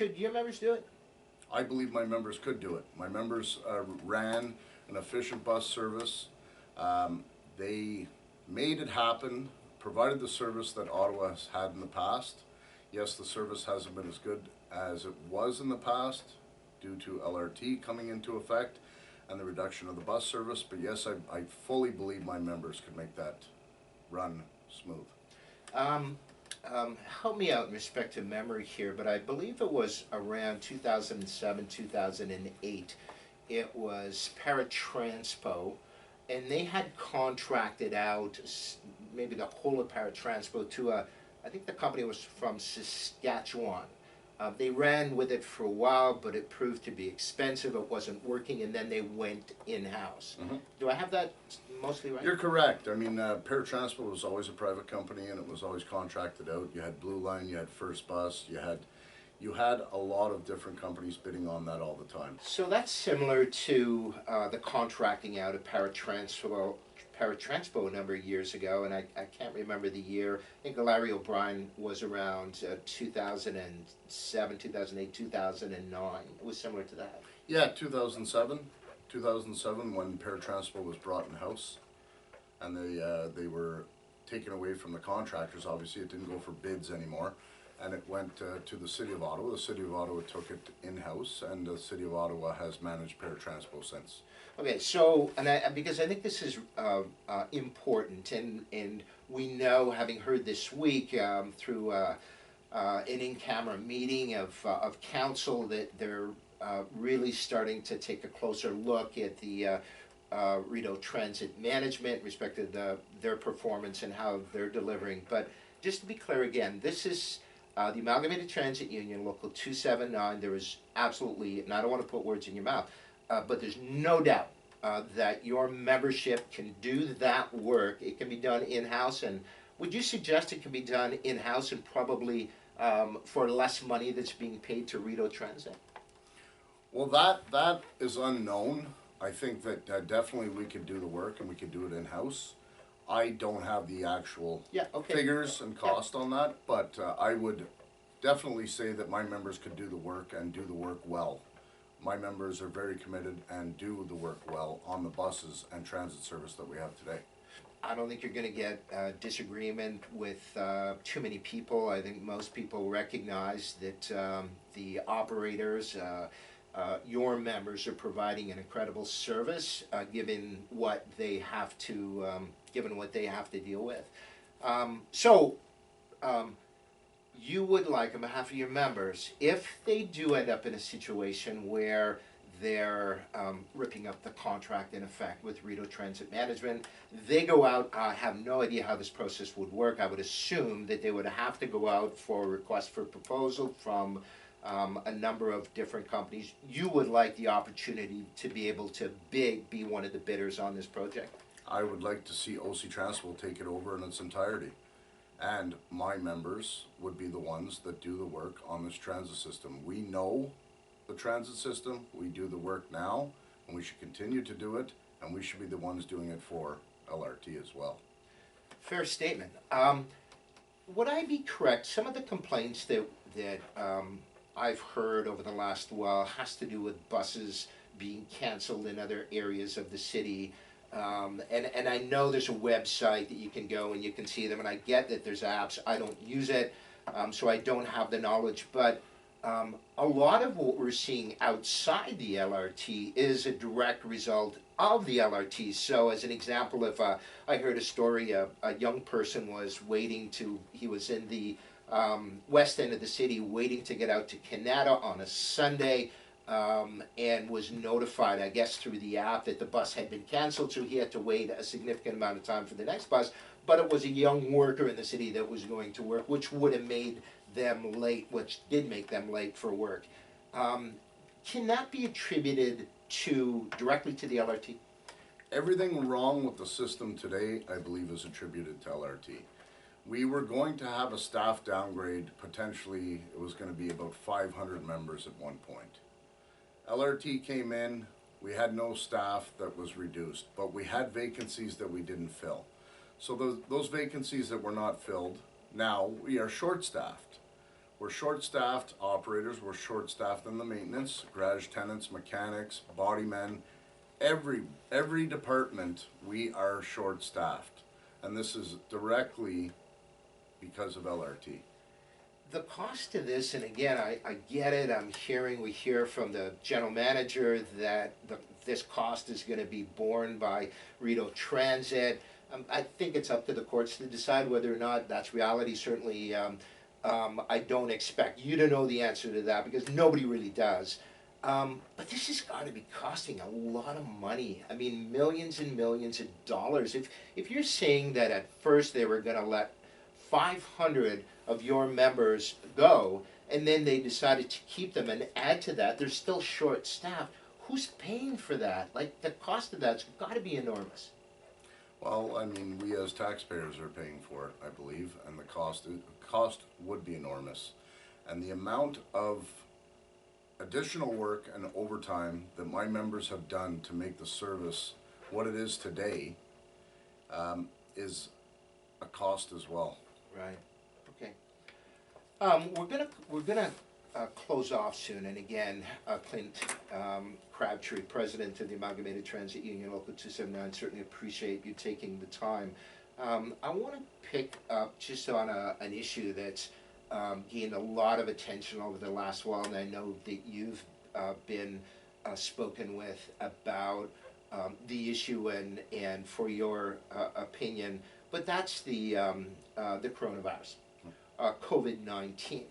Could your members do it? I believe my members could do it. My members ran an efficient bus service. They made it happen, provided the service that Ottawa has had in the past. Yes, the service hasn't been as good as it was in the past due to LRT coming into effect and the reduction of the bus service, but yes, I fully believe my members could make that run smooth. Help me out in respect to memory here, but I believe it was around 2007, 2008. It was Paratranspo, and they had contracted out maybe the whole of Paratranspo to I think the company was from Saskatchewan. They ran with it for a while, but it proved to be expensive. It wasn't working, and then they went in-house. Do I have that mostly right? You're correct. I mean, Paratransport was always a private company, and it was always contracted out. You had Blue Line, you had First Bus, you had a lot of different companies bidding on that all the time. So that's similar to the contracting out of Paratranspo a number of years ago, and I can't remember the year. I think Larry O'Brien was around 2007, 2008, 2009. It was similar to that. Yeah, 2007 when Paratransport was brought in-house, and they were taken away from the contractors. Obviously, it didn't go for bids anymore, and it went to the City of Ottawa. The City of Ottawa took it in-house, and the City of Ottawa has managed Paratransport since. Okay, so, because I think this is important, and we know, having heard this week through an in-camera meeting of council, that they're really starting to take a closer look at the Rideau Transit Management in respect to their performance and how they're delivering. But just to be clear again, this is the Amalgamated Transit Union, Local 279. There is absolutely, and I don't want to put words in your mouth, but there's no doubt that your membership can do that work. It can be done in-house, and would you suggest it can be done in-house and probably for less money that's being paid to Rideau Transit? Well, that is unknown. I think that definitely we could do the work and we could do it in-house. I don't have the actual figures and cost on that, but I would definitely say that my members could do the work and do the work well. My members are very committed and do the work well on the buses and transit service that we have today. I don't think you're going to get disagreement with too many people. I think most people recognize that the operators, your members, are providing an incredible service given what they have to deal with. You would like, on behalf of your members, if they do end up in a situation where they're ripping up the contract in effect with Rideau Transit Management, they go out, I have no idea how this process would work. I would assume that they would have to go out for a request for proposal from a number of different companies. You would like the opportunity to be able to be one of the bidders on this project? I would like to see OC Transport take it over in its entirety. And my members would be the ones that do the work on this transit system. We know the transit system, we do the work now, and we should continue to do it, and we should be the ones doing it for LRT as well. Fair statement. Would I be correct, some of the complaints that I've heard over the last while has to do with buses being canceled in other areas of the city? And I know there's a website that you can go and you can see them, and I get that there's apps. I don't use it, so I don't have the knowledge, but a lot of what we're seeing outside the LRT is a direct result of the LRT. So as an example, if I heard a story, a young person was he was in the west end of the city waiting to get out to Canada on a Sunday, and was notified, I guess through the app, that the bus had been canceled, so he had to wait a significant amount of time for the next bus. But it was a young worker in the city that was going to work, which would have made them late, which did make them late for work. Can that be attributed directly to the LRT? Everything wrong with the system today, I believe, is attributed to LRT. We were going to have a staff downgrade, potentially it was going to be about 500 members at one point. LRT came in, we had no staff that was reduced, but we had vacancies that we didn't fill. So those vacancies that were not filled, now we are short-staffed. We're short-staffed operators, we're short-staffed in the maintenance, garage tenants, mechanics, body men, every department, we are short-staffed. And this is directly because of LRT. The cost of this, and again, I get it, we hear from the general manager that this cost is gonna be borne by Rideau Transit. I think it's up to the courts to decide whether or not that's reality. Certainly, I don't expect you to know the answer to that because nobody really does. But this has got to be costing a lot of money. I mean, millions and millions of dollars. If you're saying that at first they were going to let 500 of your members go, and then they decided to keep them and add to that, they're still short-staffed. Who's paying for that? Like, the cost of that's got to be enormous. Well, I mean, we as taxpayers are paying for it, I believe, and the cost would be enormous. And the amount of additional work and overtime that my members have done to make the service what it is today is a cost as well. Right. Okay. We're gonna close off soon, and again, Clint Crabtree, president of the Amalgamated Transit Union, Local 279, certainly appreciate you taking the time. I want to pick up just on an issue that's gained a lot of attention over the last while, and I know that you've been spoken with about the issue and for your opinion, but that's the coronavirus, COVID-19.